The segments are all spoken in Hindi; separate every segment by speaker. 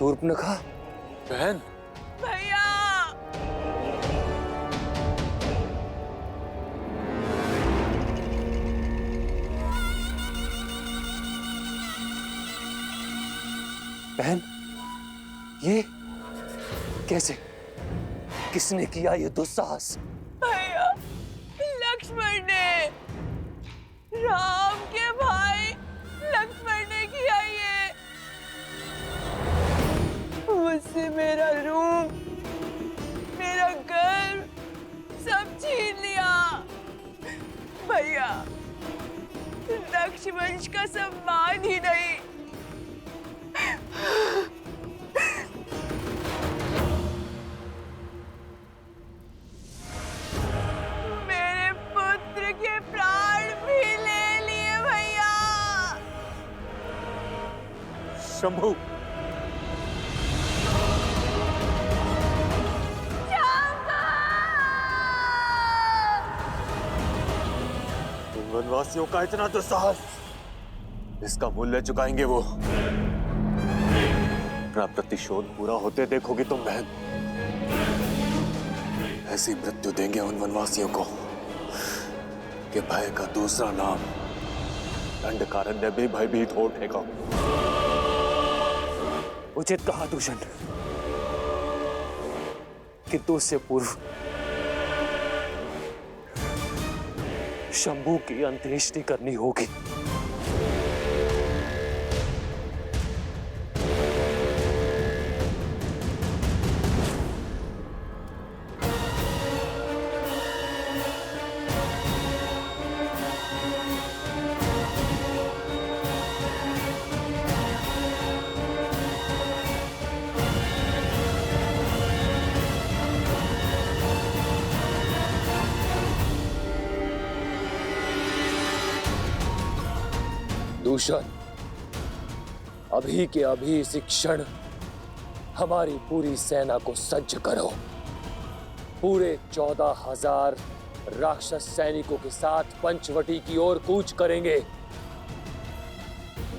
Speaker 1: शूर्पणखा।
Speaker 2: बहन।
Speaker 3: भैया।
Speaker 1: बहन, ये कैसे? किसने किया ये दुस्साहस?
Speaker 3: भैया, लक्ष्मण ने, राम के भाई लक्ष्मण ने किया ये। मुझसे मेरा रूप, मेरा घर सब छीन लिया। भैया, रक्षवंश का सम्मान ही नहीं, मेरे पुत्र के प्राण भी ले लिए भैया।
Speaker 2: शंभू। तुम वनवासियों का इतना दुस्साहस, इसका मूल्य चुकाएंगे वो। अपना प्रतिशोध पूरा होते देखोगी तुम बहन। ऐसी मृत्यु देंगे उन वनवासियों को कि भय का दूसरा नाम दंडकारण्य भी भयभीत हो उठेगा।
Speaker 1: उचित कहा दूषण, किंतु उससे पूर्व शंभू की अंत्येष्टि करनी होगी। दूषण, अभी के अभी इसी क्षण हमारी पूरी सेना को सज्ज करो। पूरे 14,000 राक्षस सैनिकों के साथ पंचवटी की ओर कूच करेंगे।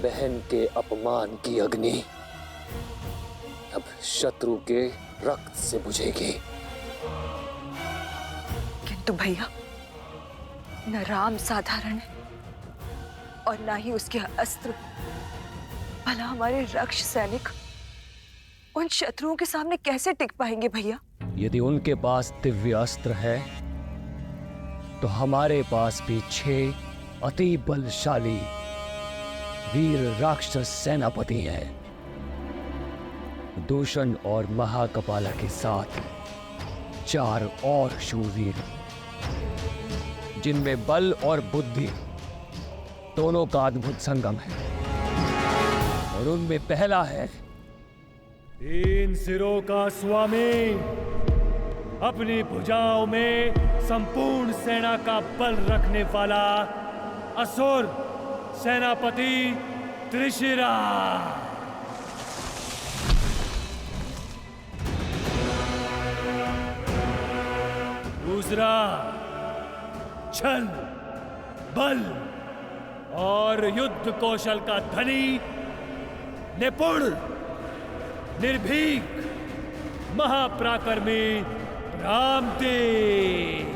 Speaker 1: बहन के अपमान की अग्नि अब शत्रु के रक्त से बुझेगी।
Speaker 4: किंतु भैया, न राम साधारण है और ना ही उसके अस्त्र। भला हमारे रक्ष सैनिक उन शत्रुओं के सामने कैसे टिक पाएंगे भैया?
Speaker 1: यदि उनके पास दिव्य अस्त्र है तो हमारे पास भी 6 अति बलशाली वीर राक्षस सेनापति हैं। दूषण और महाकपाला के साथ 4 और शूरवीर, जिनमें बल और बुद्धि दोनों का अद्भुत संगम है। और उनमें पहला है
Speaker 5: 3 सिरों का स्वामी, अपनी भुजाओं में संपूर्ण सेना का बल रखने वाला असुर सेनापति त्रिशिरा। दूसरा छल, बल और युद्ध कौशल का धनी, निपुण, निर्भीक, महापराक्रमी रामदेव।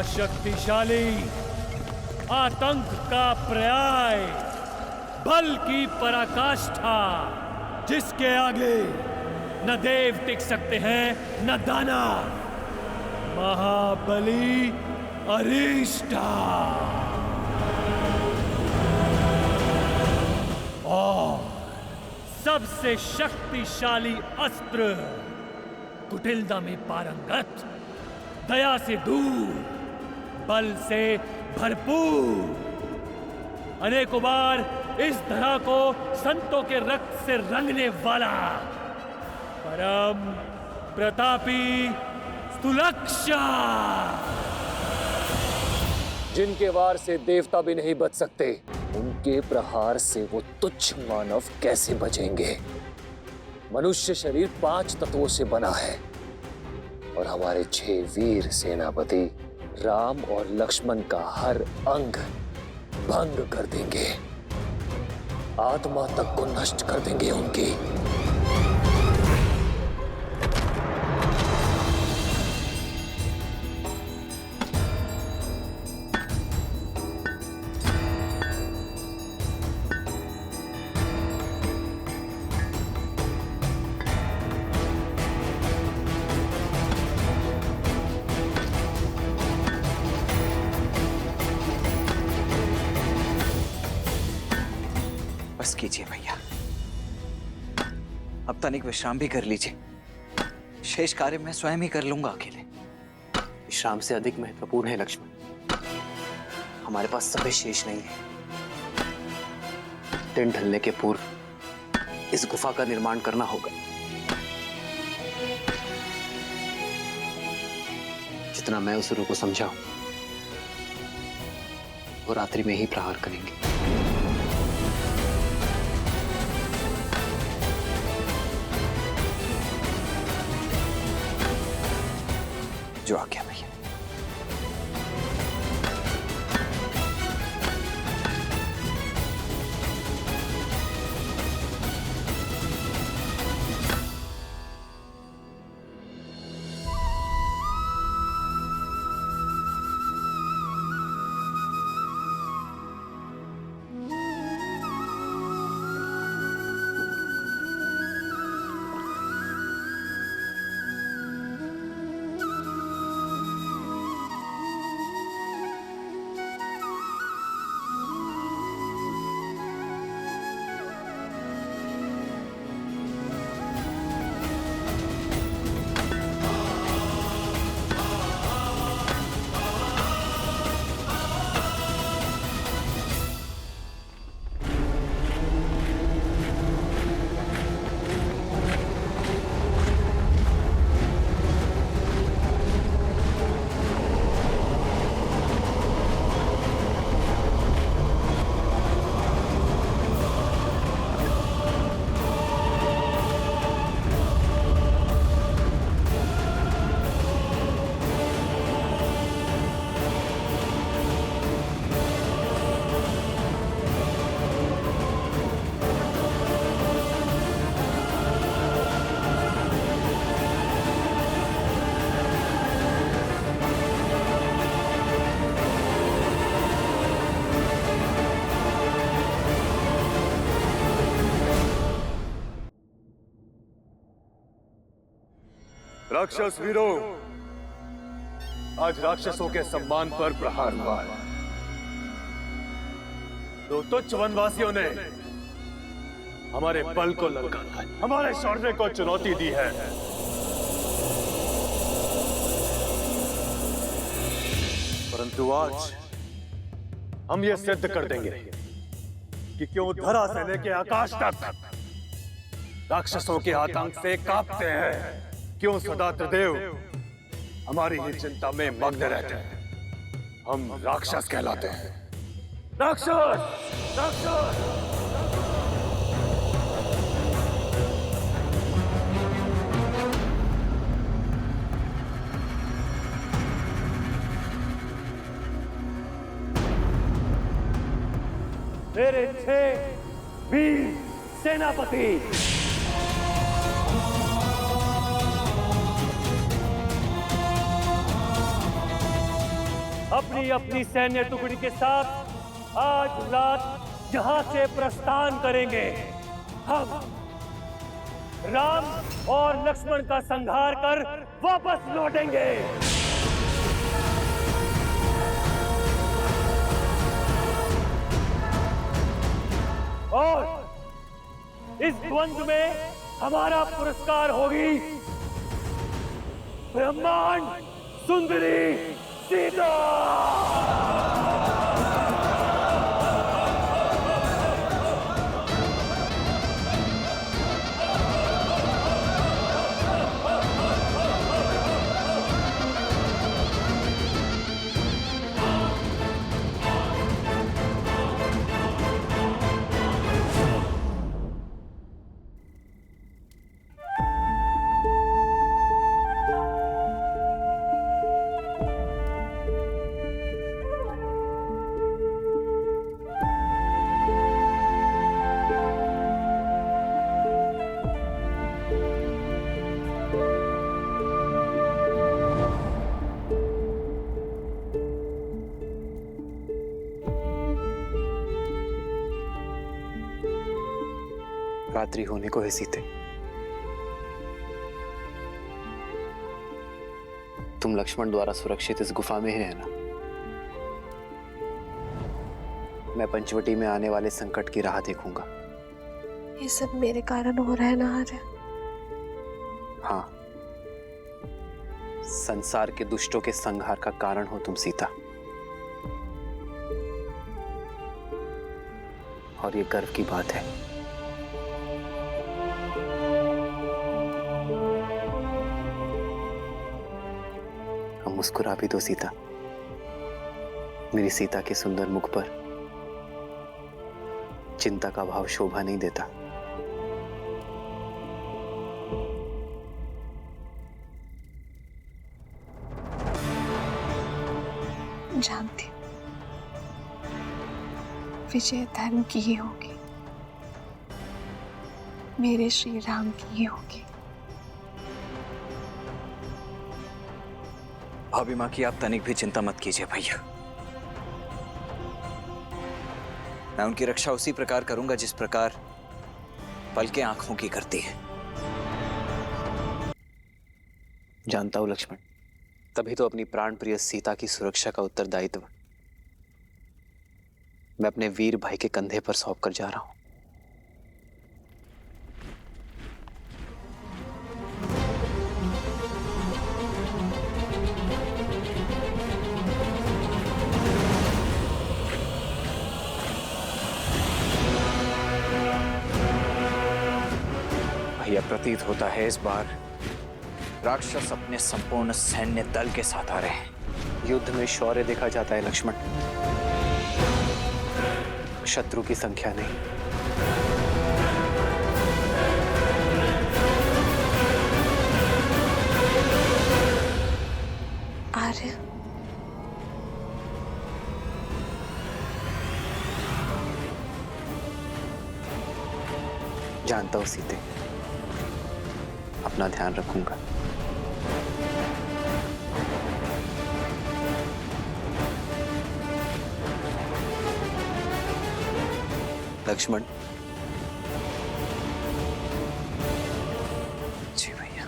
Speaker 5: शक्तिशाली, आतंक का पर्याय, बल की पराकाष्ठा, जिसके आगे न देव टिक सकते हैं न दानव, महाबली अरिष्टा। और सबसे शक्तिशाली अस्त्र कुटिलता में पारंगत, दया से दूर, बल से भरपूर, अनेकों बार इस धरा को संतों के रक्त से रंगने वाला परम प्रतापी स्थूलक्षा,
Speaker 1: जिनके वार से देवता भी नहीं बच सकते, उनके प्रहार से वो तुच्छ मानव कैसे बचेंगे? मनुष्य शरीर 5 तत्वों से बना है और हमारे 6 वीर सेनापति राम और लक्ष्मण का हर अंग भंग कर देंगे, आत्मा तक को नष्ट कर देंगे उनकी।
Speaker 6: बस कीजिए भैया, अब तनिक विश्राम भी कर लीजिए। शेष कार्य मैं स्वयं ही कर लूंगा अकेले।
Speaker 7: विश्राम से अधिक महत्वपूर्ण है लक्ष्मण, हमारे पास समय शेष नहीं है। दिन ढलने के पूर्व इस गुफा का निर्माण करना होगा। जितना मैं उस को समझा, वो रात्रि में ही प्रहार करेंगे।
Speaker 6: जो आ गया भैया।
Speaker 2: राक्षस वीरों, आज राक्षसों के सम्मान पर प्रहार हुआ है। 2 तुच्छ वनवासियों ने हमारे बल को ललकारा, हमारे शौर्य को चुनौती दी है। परंतु आज हम ये सिद्ध कर देंगे कि क्यों धरा से लेके आकाश तक राक्षसों के आतंक से कांपते हैं, क्यों सदा त्रिदेव हमारी ही चिंता में मग्न रहते हैं। हम राक्षस कहलाते हैं। राक्षस, राक्षस।
Speaker 5: मेरे 6 वीर सेनापति अपनी अपनी सैन्य टुकड़ी के साथ आज रात यहां से प्रस्थान करेंगे। हम राम और लक्ष्मण का संहार कर वापस लौटेंगे। और इस द्वंद्व में हमारा पुरस्कार होगी ब्रह्मांड सुंदरी सीता।
Speaker 7: रात्रि होने को है सीते। तुम लक्ष्मण द्वारा सुरक्षित इस गुफा में ही रहना। मैं पंचवटी में आने वाले संकट की राह देखूंगा।
Speaker 3: ये सब मेरे कारण हो रहा है ना आर्य?
Speaker 7: हाँ, संसार के दुष्टों के संहार का कारण हो तुम सीता। और ये गर्व की बात है। अब मुस्कुरा भी दो सीता। मेरी सीता के सुंदर मुख पर चिंता का भाव शोभा नहीं देता।
Speaker 3: जानती हूँ विजय धर्म की ही होगी, मेरे श्री राम की ही होगी।
Speaker 6: भाभी माँ की आप तनिक भी चिंता मत कीजिए भैया। मैं उनकी रक्षा उसी प्रकार करूंगा जिस प्रकार पलकें आंखों की करती है।
Speaker 7: जानता हूं लक्ष्मण, तभी तो अपनी प्राण प्रिय सीता की सुरक्षा का उत्तरदायित्व मैं अपने वीर भाई के कंधे पर सौंप कर जा रहा हूं।
Speaker 6: भैया प्रतीत होता है इस बार राक्षस अपने संपूर्ण सैन्य दल के साथ आ रहे हैं।
Speaker 7: युद्ध में शौर्य देखा जाता है लक्ष्मण, शत्रु की संख्या नहीं।
Speaker 3: आर्य,
Speaker 7: जानता हूं सीते, अपना ध्यान रखूंगा। लक्ष्मण।
Speaker 6: जी भैया।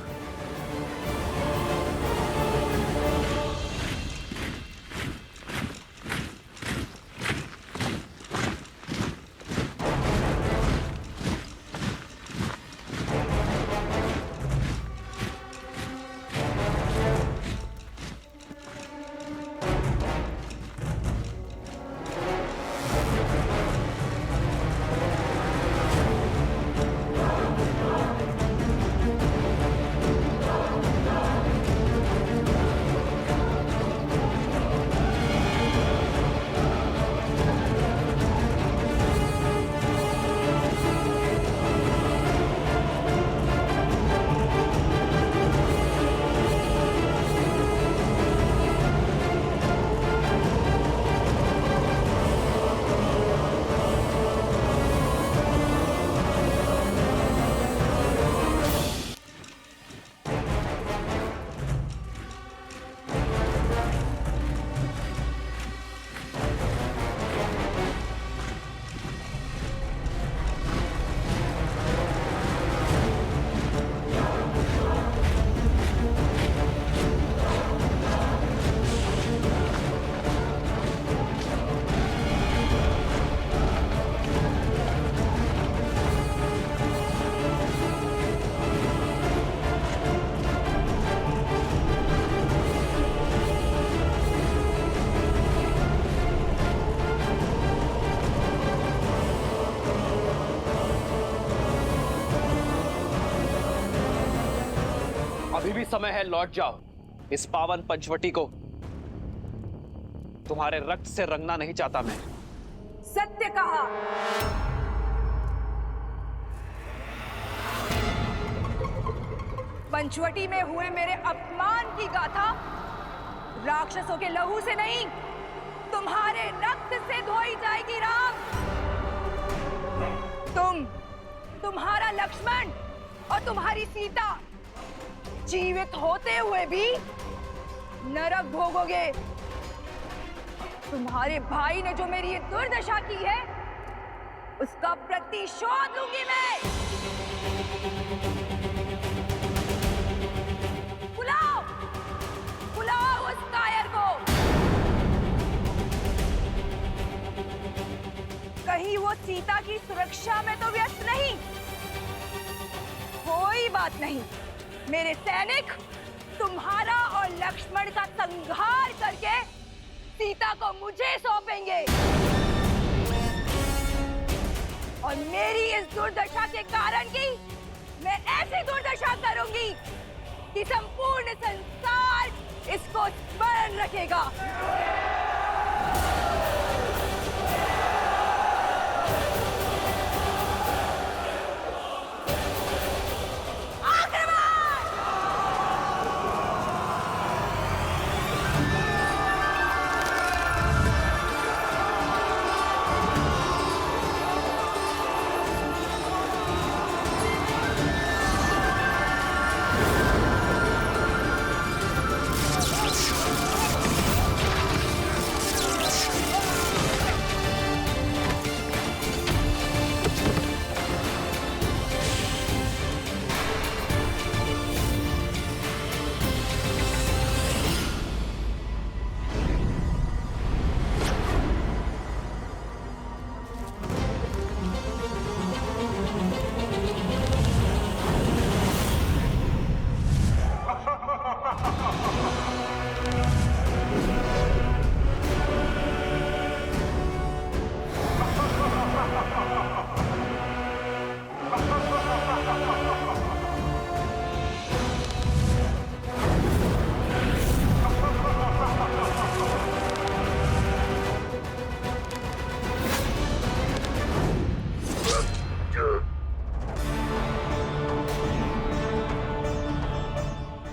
Speaker 6: समय है, लौट जाओ। इस पावन पंचवटी को तुम्हारे रक्त से रंगना नहीं चाहता मैं।
Speaker 4: सत्य कहा। पंचवटी में हुए मेरे अपमान की गाथा राक्षसों के लहू से नहीं, तुम्हारे रक्त से धोई जाएगी राम। तुम्हारा लक्ष्मण और तुम्हारी सीता जीवित होते हुए भी नरक भोगोगे। तुम्हारे भाई ने जो मेरी ये दुर्दशा की है, उसका प्रतिशोध लूंगी मैं। बुलाओ, बुलाओ उस कायर को। कहीं वो सीता की सुरक्षा में तो व्यस्त नहीं? कोई बात नहीं, मेरे सैनिक तुम्हारा और लक्ष्मण का संहार करके सीता को मुझे सौंपेंगे। और मेरी इस दुर्दशा के कारण की मैं ऐसी दुर्दशा करूंगी कि संपूर्ण संसार इसको स्मरण रखेगा।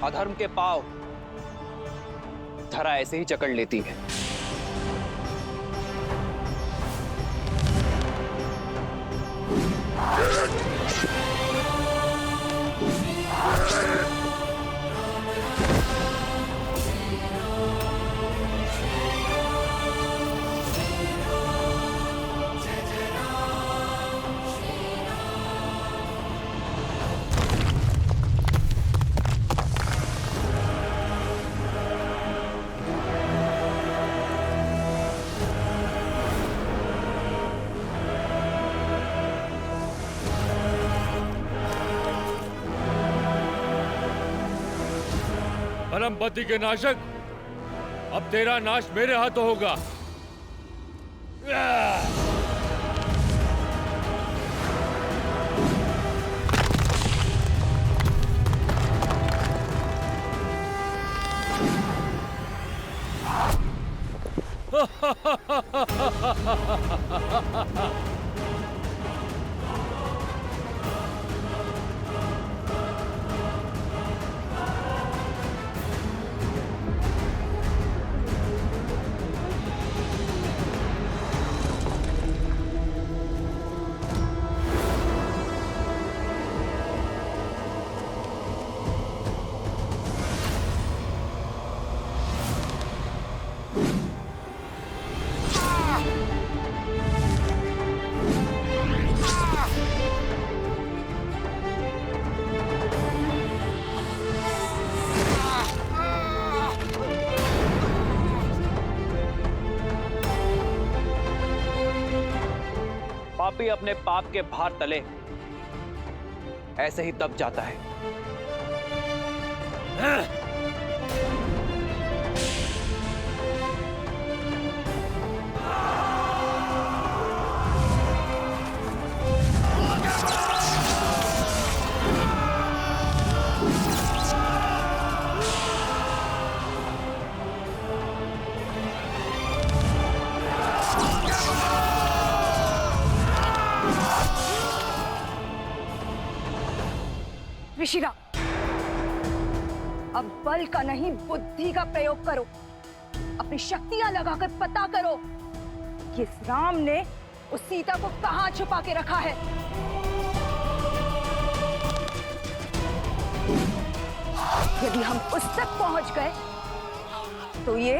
Speaker 6: अधर्म के पांव धरा ऐसे ही जकड़ लेती है।
Speaker 5: परमपति के नाशक, अब तेरा नाश मेरे हाथों होगा।
Speaker 6: पापी अपने पाप के भार तले ऐसे ही दब जाता है।
Speaker 4: ऋषिराम, अब बल का नहीं बुद्धि का प्रयोग करो। अपनी शक्तियां लगाकर पता करो कि इस राम ने उस सीता को कहां छुपा के रखा है। यदि हम उस तक पहुंच गए तो ये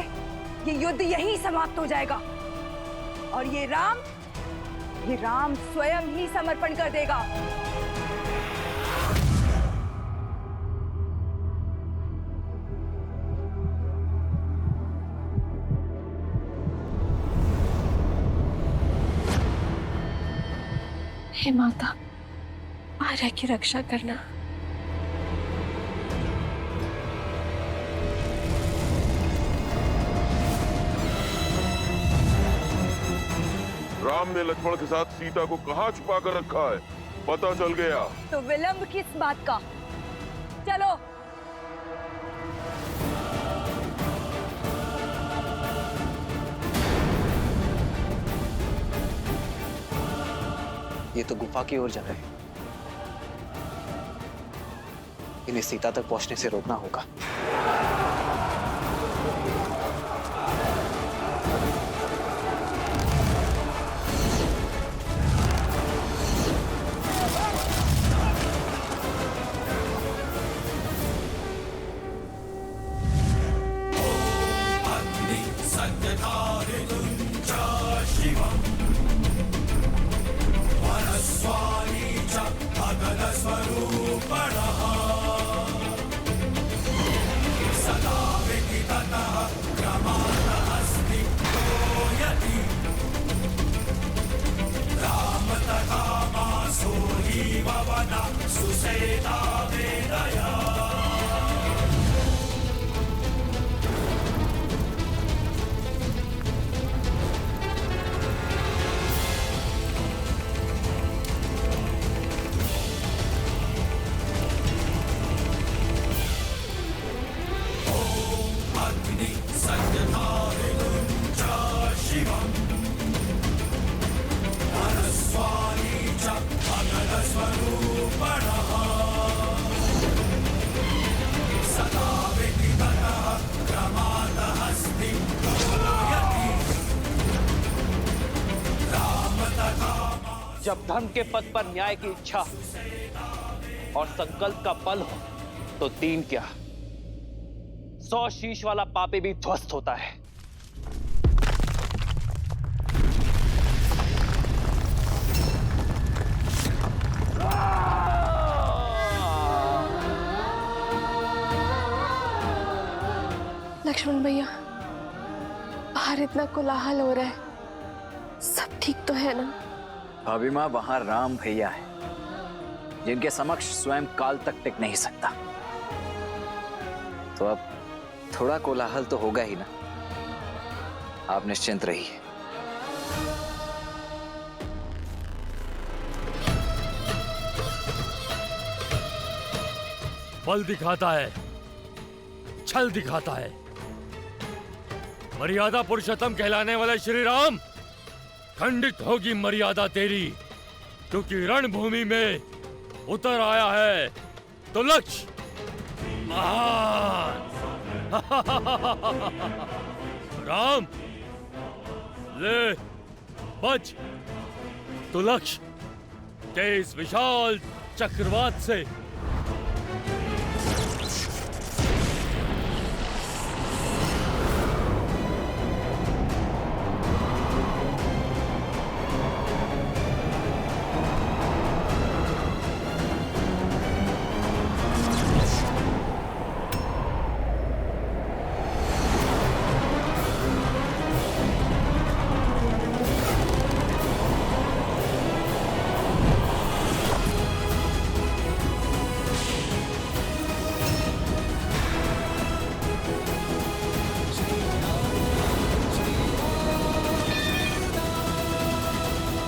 Speaker 4: युद्ध यहीं समाप्त हो जाएगा और ये राम स्वयं ही समर्पण कर देगा।
Speaker 8: हे माता, आर्या की रक्षा करना।
Speaker 9: राम ने लक्ष्मण के साथ सीता को कहाँ छुपा कर रखा है, पता चल गया।
Speaker 4: तो विलंब किस बात का? चलो।
Speaker 7: ये तो गुफा की ओर जा रहे हैं। इन्हें सीता तक पहुंचने से रोकना होगा।
Speaker 10: जब धर्म के पद पर न्याय की इच्छा और संकल्प का बल हो तो दीन क्या 100 शीश वाला पापी भी ध्वस्त होता है।
Speaker 8: लक्ष्मण भैया, बाहर इतना कोलाहल हो रहा है, सब ठीक तो है ना?
Speaker 6: भाभी माँ, वहां राम भैया है जिनके समक्ष स्वयं काल तक टिक नहीं सकता। तो अब थोड़ा कोलाहल तो होगा ही ना। आप निश्चिंत रहिए।
Speaker 5: बल दिखाता है, छल दिखाता है। मर्यादा पुरुषोत्तम कहलाने वाले श्री राम, खंडित होगी मर्यादा तेरी, क्योंकि रणभूमि में उतर आया है तो लक्ष्य महान। राम ले बच तो लक्ष्य के इस विशाल चक्रवात से।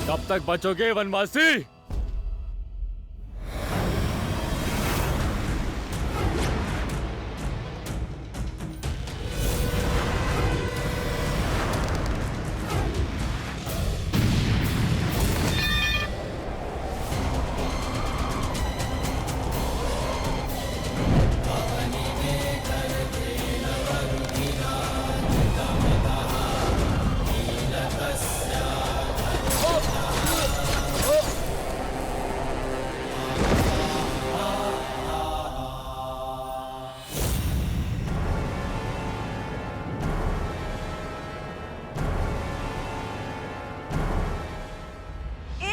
Speaker 5: कब तक बचोगे वनवासी?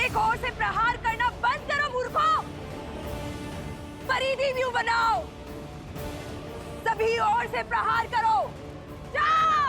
Speaker 4: एक ओर से प्रहार करना बंद करो मूर्खों। परिधि व्यू बनाओ, सभी ओर से प्रहार करो। जाओ।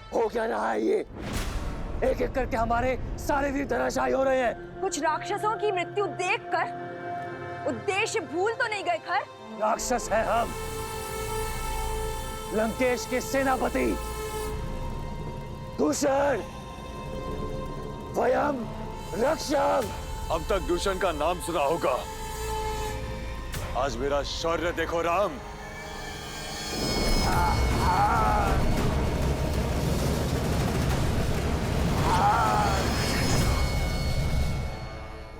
Speaker 1: हो क्या रहा है ये? एक एक करके हमारे सारे वीर धराशायी हो रहे हैं।
Speaker 4: कुछ राक्षसों की मृत्यु देखकर उद्देश्य भूल तो नहीं गए खर?
Speaker 1: राक्षस है हम, लंकेश के सेनापति दूषण, वयम रक्षम।
Speaker 2: अब तक दूषण का नाम सुना होगा, आज मेरा शौर्य देखो राम।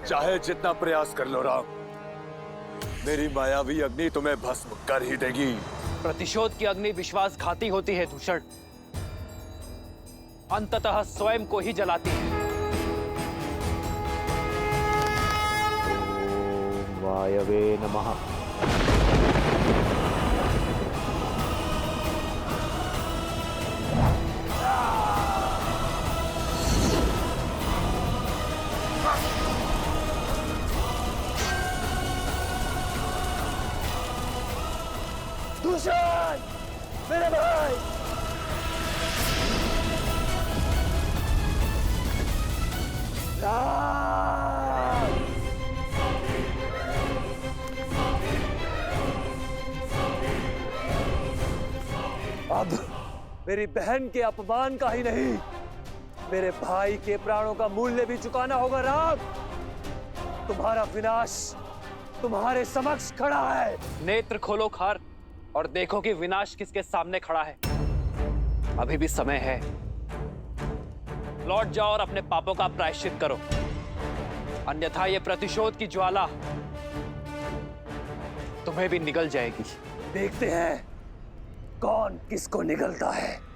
Speaker 2: चाहे जितना प्रयास कर लो राम, मेरी मायावी अग्नि तुम्हें भस्म कर ही देगी।
Speaker 10: प्रतिशोध की अग्नि विश्वासघाती होती है दूषण, अंततः स्वयं को ही जलाती है।
Speaker 6: ओम वायवे नमः।
Speaker 1: दूषण, मेरे भाई, राम। अब मेरी बहन के अपमान का ही नहीं, मेरे भाई के प्राणों का मूल्य भी चुकाना होगा राम। तुम्हारा विनाश तुम्हारे समक्ष खड़ा है।
Speaker 10: नेत्र खोलो खार और देखो कि विनाश किसके सामने खड़ा है। अभी भी समय है, लौट जाओ और अपने पापों का प्रायश्चित करो, अन्यथा ये प्रतिशोध की ज्वाला तुम्हें भी निगल जाएगी।
Speaker 1: देखते हैं कौन किसको निगलता है।